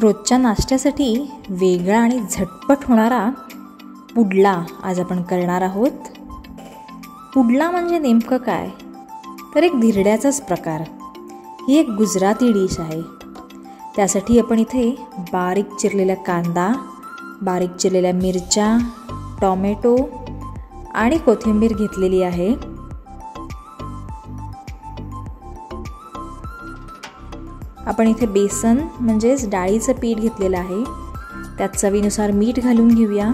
रोजच्या नाश्त्यासाठी वेगळा आणि झटपट होणारा पुडला आज आपण करणार आहोत. पुडला म्हणजे नेमकं काय, तर एक धिरड्याचाच प्रकार. ही एक गुजराती डिश आहे. त्यासाठी आपण इथे बारीक चिरलेला कांदा, बारीक चिरलेल्या मिरच्या, टोमॅटो आणि कोथिंबीर घेतलेली आहे. आपण इथे बेसन म्हणजेच डाळीचं पीठ घेतलेलं आहे. त्यात चवीनुसार मीठ घालून घेऊया.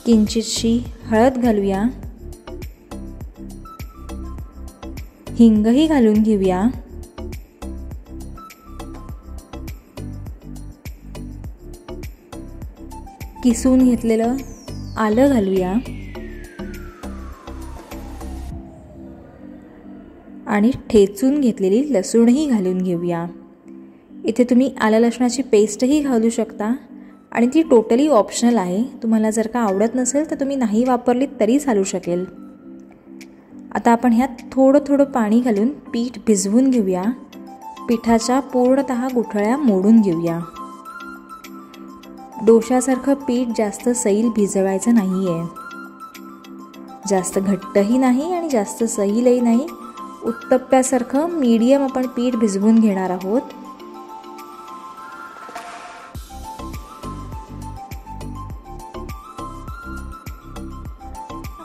किंचितशी हळद घालूया. हिंगही घालून घेऊया. किसून घेतलेलं आलं घालूया आणि ठेचून घेतलेली लसूणही घालून घेऊया. इथे तुम्ही आलं लसणाची पेस्टही घालू शकता आणि ती टोटली ऑप्शनल आहे. तुम्हाला जर का आवडत नसेल तर तुम्ही नाही वापरली तरी चालू शकेल. आता आपण ह्यात थोडं थोडं पाणी घालून पीठ भिजवून घेऊया. पिठाच्या पूर्णतः गुठळ्या मोडून घेऊया. डोशासारखं पीठ जास्त सैल भिजवायचं नाही आहे. जास्त घट्टही नाही आणि जास्त सैलही नाही. उत्तप्प्यासारखं मीडियम आपण पीठ भिजवून घेणार आहोत.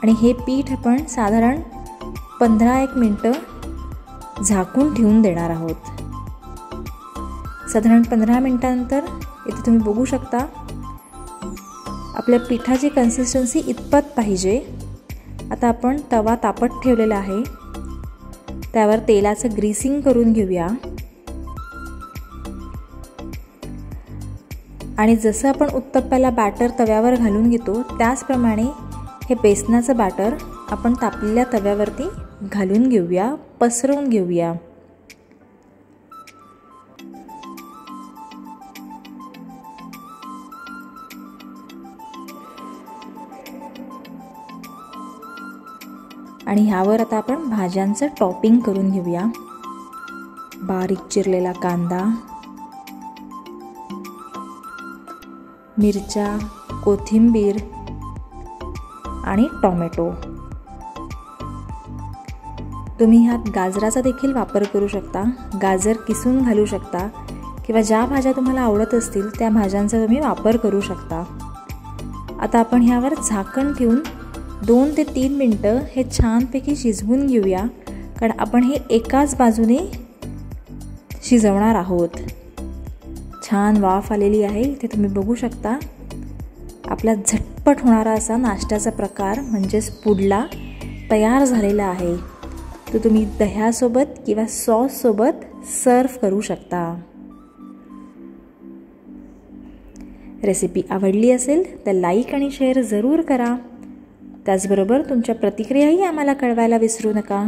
आणि हे पीठ आपण साधारण 15-1 मिनटं झाकून ठेवून देणार आहोत. साधारण 15 मिनटानंतर इथे तुम्ही बघू शकता आपल्या पिठाची कन्सिस्टन्सी इतपत पाहिजे. आता आपण तवा तापत ठेवलेला आहे. त्यावर तेलाचं ग्रीसिंग करून घेऊया. आणि जसं आपण उत्तप्प्याला बॅटर तव्यावर घालून घेतो त्याचप्रमाणे हे बेसनाचं बॅटर आपण तापलेल्या तव्यावरती घालून घेऊया, पसरवून घेऊया. आणि ह्यावर आता आपण भाज्यांचं टॉपिंग करून घेऊया. बारीक चिरलेला कांदा, मिरच्या, कोथिंबीर आणि टोमॅटो. तुम्ही ह्यात गाजराचा देखील वापर करू शकता. गाजर किसून घालू शकता किंवा ज्या भाज्या तुम्हाला आवडत असतील त्या भाज्यांचा तुम्ही वापर करू शकता. आता आपण ह्यावर झाकण ठेवून 2 ते 3 मिनटं हे छानपैकी शिजवून घेऊया. कारण आपण हे एकाच बाजूने शिजवणार आहोत. छान वाफ आलेली आहे. इथे तुम्ही बघू शकता आपला झटपट होणारा असा नाश्त्याचा प्रकार म्हणजेच पुडला तयार झालेला आहे. तो तुम्ही दह्यासोबत किंवा सॉससोबत सर्व करू शकता. रेसिपी आवडली असेल तर लाईक आणि शेअर जरूर करा. त्याचबरोबर तुमच्या प्रतिक्रियाही आम्हाला कळवायला विसरू नका.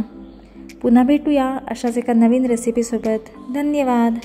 पुन्हा भेटूया अशाच एका नवीन रेसिपीसोबत. धन्यवाद.